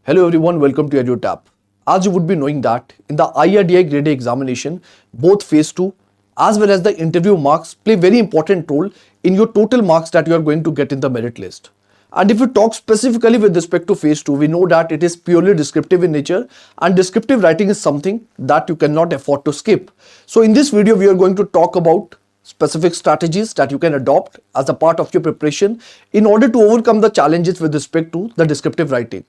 Hello everyone, welcome to EduTap. As you would be knowing that in the IRDAI Grade A examination, both Phase 2 as well as the interview marks play very important role in your total marks that you are going to get in the merit list. And if you talk specifically with respect to Phase 2, we know that it is purely descriptive in nature, and descriptive writing is something that you cannot afford to skip. So in this video, we are going to talk about specific strategies that you can adopt as a part of your preparation in order to overcome the challenges with respect to the descriptive writing.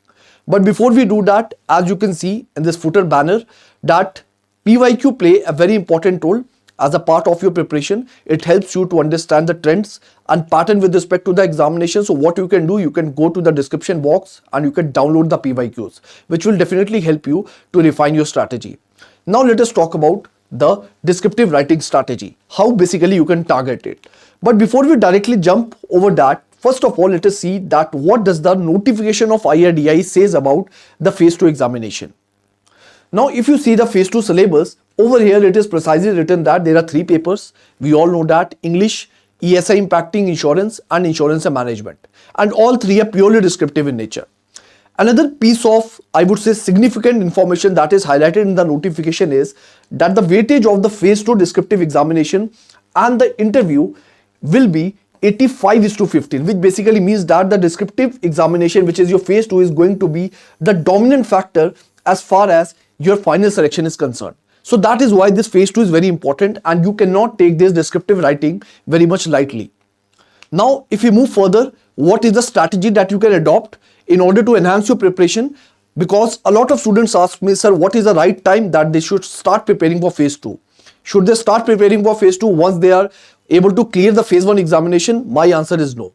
But before we do that, as you can see in this footer banner, that PYQ play a very important role as a part of your preparation. It helps you to understand the trends and pattern with respect to the examination. So what you can do, you can go to the description box and you can download the PYQs, which will definitely help you to refine your strategy. Now let us talk about the descriptive writing strategy, how basically you can target it. But before we directly jump over that, first of all, let us see that what does the notification of IRDAI says about the Phase 2 examination. Now, if you see the Phase 2 syllabus, over here it is precisely written that there are 3 papers. We all know that: English, ESI impacting insurance, and insurance and management. And all 3 are purely descriptive in nature. Another piece of, I would say, significant information that is highlighted in the notification is that the weightage of the Phase 2 descriptive examination and the interview will be 85:15, which basically means that the descriptive examination, which is your Phase 2, is going to be the dominant factor as far as your final selection is concerned. So that is why this Phase 2 is very important, and you cannot take this descriptive writing very much lightly. Now, if we move further, what is the strategy that you can adopt in order to enhance your preparation? Because a lot of students ask me, sir, what is the right time that they should start preparing for Phase 2? Should they start preparing for Phase 2 once they are able to clear the Phase 1 examination? My answer is no.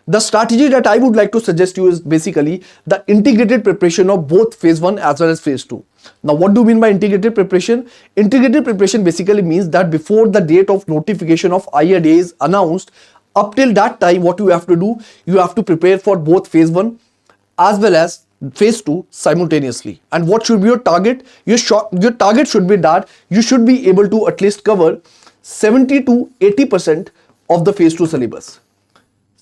The strategy that I would like to suggest you is basically the integrated preparation of both Phase 1 as well as Phase 2. Now, what do you mean by integrated preparation? Integrated preparation basically means that before the date of notification of IRDAI is announced, up till that time, what you have to do, you have to prepare for both Phase 1 as well as Phase 2 simultaneously. And what should be your target? Your target should be that you should be able to at least cover 70 to 80% of the Phase 2 syllabus.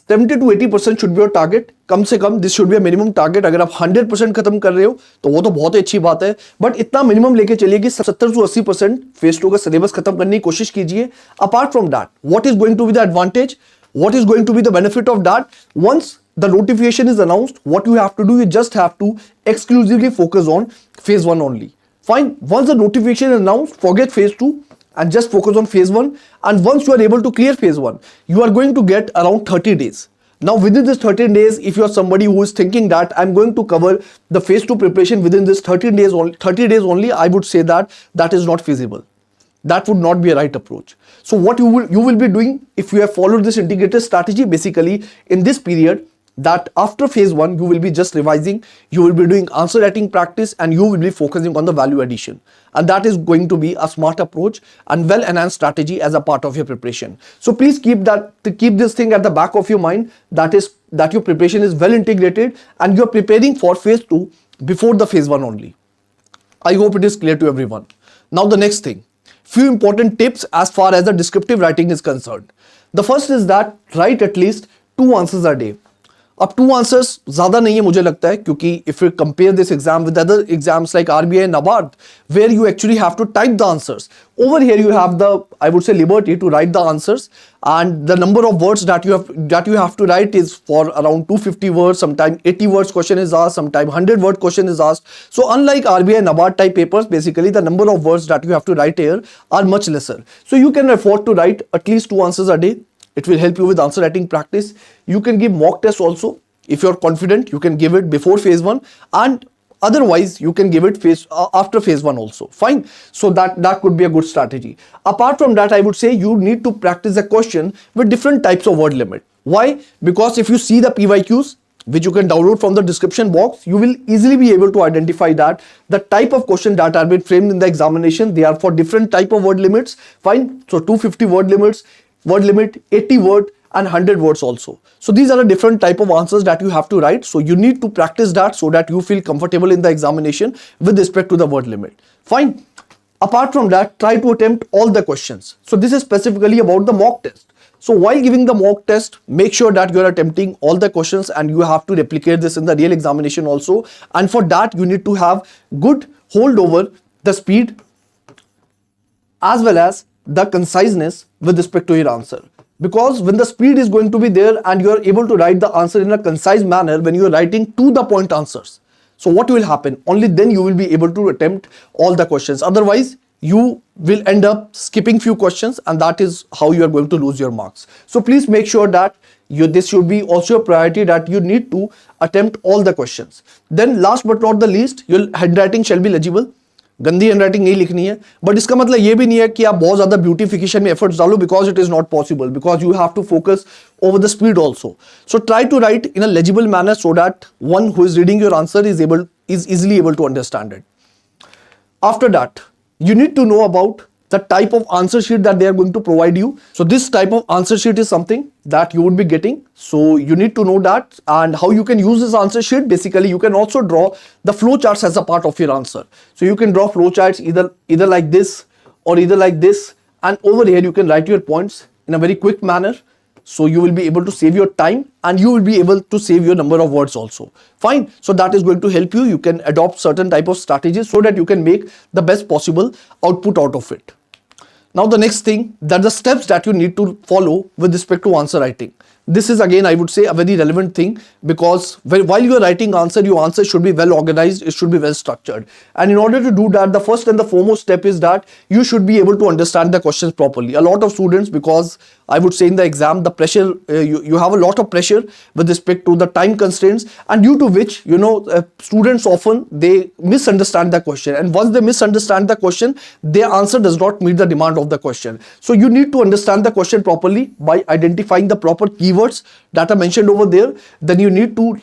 70 to 80% should be your target. कम से कम this should be a minimum target. अगर आप 100% खत्म कर रहे हो तो वो तो बहुत अच्छी बात है, बट इतना मिनिमम लेके चलिए कि 70 to 80% Phase 2 का सिलेबस खत्म करने की कोशिश कीजिए. Apart from that, what is going to be the advantage? What is going to be the benefit of that? Once the notification is announced, what you have to do, you just have to exclusively focus on Phase 1 only. Fine. Once the notification is announced, forget Phase 2 and just focus on Phase 1. And once you are able to clear Phase 1, you are going to get around 30 days. Now, within this 13 days, if you are somebody who is thinking that I'm going to cover the Phase 2 preparation within this 30 days only, I would say that that is not feasible. That would not be a right approach. So what you will be doing if you have followed this integrated strategy, basically in this period, that after Phase 1, you will be just revising, you will be doing answer writing practice, and you will be focusing on the value addition. And that is going to be a smart approach and well enhanced strategy as a part of your preparation. So please keep this thing at the back of your mind, that your preparation is well integrated and you are preparing for Phase 2 before the Phase 1 only. I hope it is clear to everyone. Now the next thing, few important tips as far as the descriptive writing is concerned. The first is that write at least 2 answers a day. अब 2 answers ज़्यादा नहीं है मुझे लगता है, क्योंकि if you compare this exam with other exams like RBI and NABARD, where you actually have to type the answers, over here you have the, I would say, liberty to write the answers, and the number of words that you have to write is for around 250 words. Sometimes 80 words question is asked, sometimes 100 word question is asked. So unlike RBI and NABARD type papers, basically the number of words that you have to write here are much lesser. So you can afford to write at least 2 answers a day. It will help you with answer writing practice. You can give mock tests also. If you're confident, you can give it before Phase 1, and otherwise you can give it after Phase 1 also. Fine. So that could be a good strategy. Apart from that, I would say you need to practice a question with different types of word limit. Why? Because if you see the PYQs, which you can download from the description box, you will easily be able to identify that the type of question that are being framed in the examination, they are for different type of word limits. Fine. So 250 word limit, 80 word, and 100 words also. So these are the different type of answers that you have to write. So you need to practice that so that you feel comfortable in the examination with respect to the word limit. Fine. Apart from that, try to attempt all the questions. So this is specifically about the mock test. So while giving the mock test, make sure that you are attempting all the questions and you have to replicate this in the real examination also. And for that, you need to have good hold over the speed as well as the conciseness with respect to your answer. Because when the speed is going to be there and you are able to write the answer in a concise manner, when you are writing to the point answers, so what will happen? Only then you will be able to attempt all the questions. Otherwise, you will end up skipping few questions, and that is how you are going to lose your marks. So please make sure that this should be also a priority, that you need to attempt all the questions. Then last but not the least, your handwriting shall be legible. गंदी handwriting नहीं लिखनी है, but इसका मतलब ये भी नहीं है कि आप बहुत ज्यादा ब्यूटिफिकेशन में एफर्ट्स डालो, because it is not possible, because you have to focus over the speed also. So try to write in a legible manner so that one who is reading your answer is easily able to understand it. After that, you need to know about the type of answer sheet that they are going to provide you. So this type of answer sheet is something that you would be getting. So you need to know that, and how you can use this answer sheet. Basically, you can also draw the flow charts as a part of your answer. So you can draw flow charts either like this or either like this, and over here you can write your points in a very quick manner. So you will be able to save your time, and you will be able to save your number of words also. Fine. So that is going to help you. You can adopt certain type of strategies so that you can make the best possible output out of it. Now the next thing, that the steps that you need to follow with respect to answer writing. This is again, I would say, a very relevant thing, because while you are writing answer, your answer should be well organized, it should be well structured. And in order to do that, the first and the foremost step is that you should be able to understand the questions properly. A lot of students, because I would say in the exam, the pressure, you have a lot of pressure with respect to the time constraints, and due to which, students often, they misunderstand the question. And once they misunderstand the question, their answer does not meet the demand of the question. So you need to understand the question properly by identifying the proper keywords that are mentioned over there. Then you need to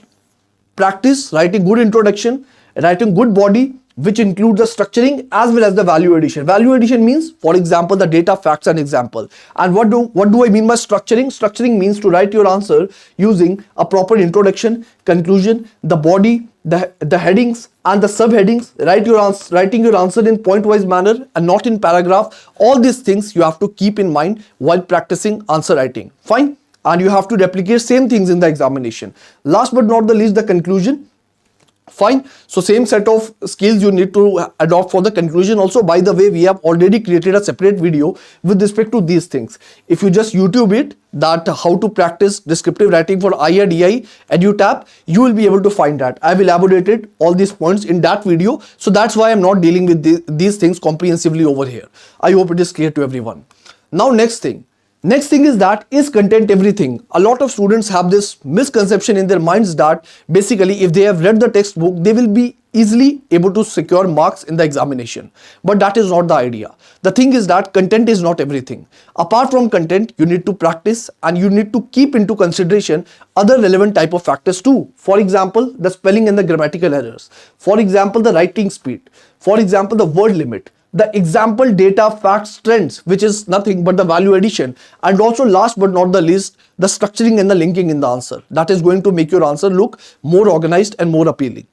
practice writing good introduction, writing good body, which includes the structuring as well as the value addition. Value addition means, for example, the data, facts, and example. And what do I mean by structuring? Structuring means to write your answer using a proper introduction, conclusion, the body, the headings and the subheadings. Writing your answer in point-wise manner and not in paragraph. All these things you have to keep in mind while practicing answer writing. Fine. And you have to replicate same things in the examination. Last but not the least, the conclusion. Fine. So same set of skills you need to adopt for the conclusion also. By the way, we have already created a separate video with respect to these things. If you just YouTube it, that how to practice descriptive writing for IRDAI EduTap, you will be able to find that. I've elaborated all these points in that video. So that's why I'm not dealing with these things comprehensively over here. I hope it is clear to everyone. Now next thing. Next thing is that, is content everything? A lot of students have this misconception in their minds that basically if they have read the textbook, they will be easily able to secure marks in the examination. But that is not the idea. The thing is that content is not everything. Apart from content, you need to practice and you need to keep into consideration other relevant type of factors too. For example, the spelling and the grammatical errors. For example, the writing speed. For example, the word limit. The example, data, facts, trends, which is nothing but the value addition. And also last but not the least, the structuring and the linking in the answer. That is going to make your answer look more organized and more appealing.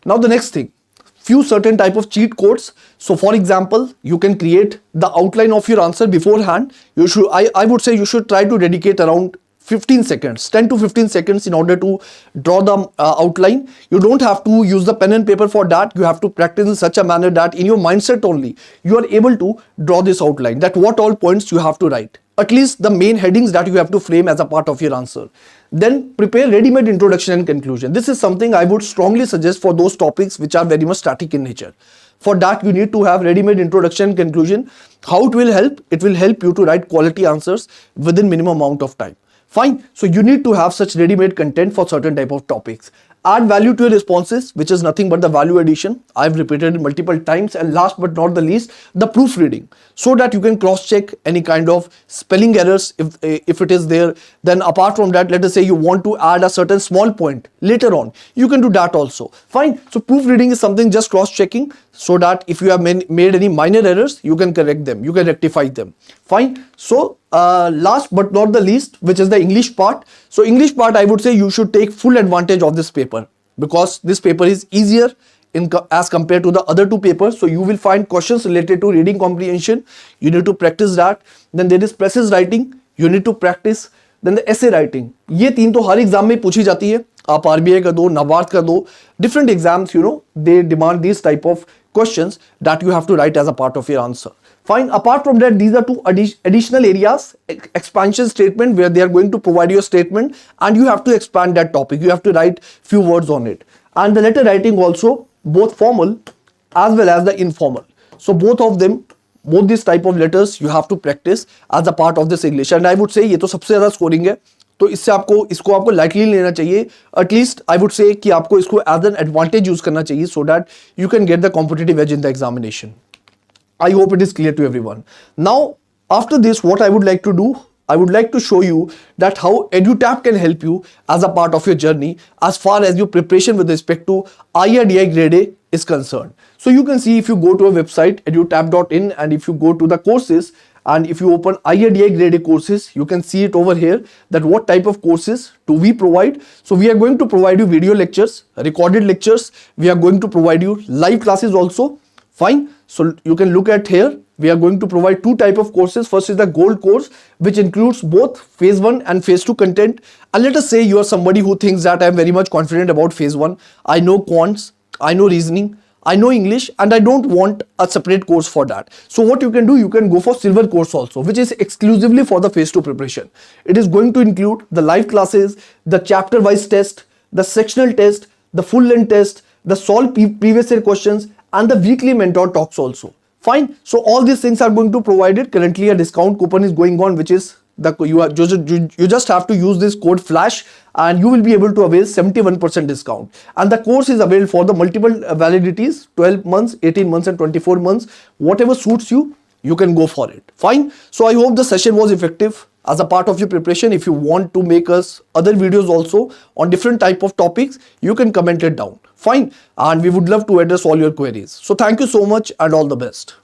Now the next thing, few certain type of cheat codes. So for example, you can create the outline of your answer beforehand. I would say you should try to dedicate around 15 seconds, 10 to 15 seconds in order to draw the outline. You don't have to use the pen and paper for that. You have to practice in such a manner that in your mindset only, you are able to draw this outline, that what all points you have to write. At least the main headings that you have to frame as a part of your answer. Then prepare ready-made introduction and conclusion. This is something I would strongly suggest for those topics which are very much static in nature. For that, you need to have ready-made introduction and conclusion. How it will help? It will help you to write quality answers within minimum amount of time. Fine. So you need to have such ready-made content for certain type of topics. Add value to your responses, which is nothing but the value addition. I've repeated it multiple times. And last but not the least, the proofreading, so that you can cross-check any kind of spelling errors if it is there. Then apart from that, let us say you want to add a certain small point later on, you can do that also. Fine. So proofreading is something just cross-checking, so that if you have made any minor errors, you can correct them, you can rectify them. Fine. So last but not the least, which is the English part. So English part, I would say you should take full advantage of this paper, because this paper is easier as compared to the other two papers. So you will find questions related to reading comprehension. You need to practice that. Then there is practice writing. you need to practice. Then the essay writing, ये तीन तो हर exam में पूछी जाती है. आप RBI का दो, नाबार्ड का दो, different exams, they demand these type of questions that you have to write as a part of your answer. Fine. Apart from that, these are two additional areas. Expansion statement, where they are going to provide you a statement and you have to expand that topic. You have to write few words on it. And the letter writing also, both formal as well as the informal. So both of them, both these type of letters you have to practice as a part of this English. And I would say ये तो सबसे ज़्यादा scoring है, तो इससे इसको आपको lightly लेना चाहिए. At least I would say कि आपको इसको as an advantage use करना चाहिए, so that you can get the competitive edge in the examination. I hope it is clear to everyone. Now, after this, what I would like to do, I would like to show you that how EduTap can help you as a part of your journey as far as your preparation with respect to IRDAI Grade A is concerned. So you can see, if you go to a website edutap.in, and if you go to the courses, and if you open IRDAI Grade A courses, you can see it over here that what type of courses do we provide. So we are going to provide you video lectures, recorded lectures. We are going to provide you live classes also. Fine. So you can look at here. We are going to provide two type of courses. First is the gold course, which includes both phase 1 and phase 2 content. And let us say you are somebody who thinks that I am very much confident about phase 1. I know quants, I know reasoning, I know English, and I don't want a separate course for that. So what you can do, you can go for silver course also, which is exclusively for the phase 2 preparation. It is going to include the live classes, the chapter wise test, the sectional test, the full length test, the solve previous year questions, and the weekly mentor talks also. Fine. So all these things are going to provide it. Currently a discount coupon is going on, which is you just have to use this code FLASH and you will be able to avail 71% discount. And the course is available for the multiple validities, 12 months, 18 months and 24 months. Whatever suits you, you can go for it. Fine. So I hope the session was effective as a part of your preparation. If you want to make us other videos also on different type of topics, you can comment it down. Fine. And we would love to address all your queries. So thank you so much and all the best.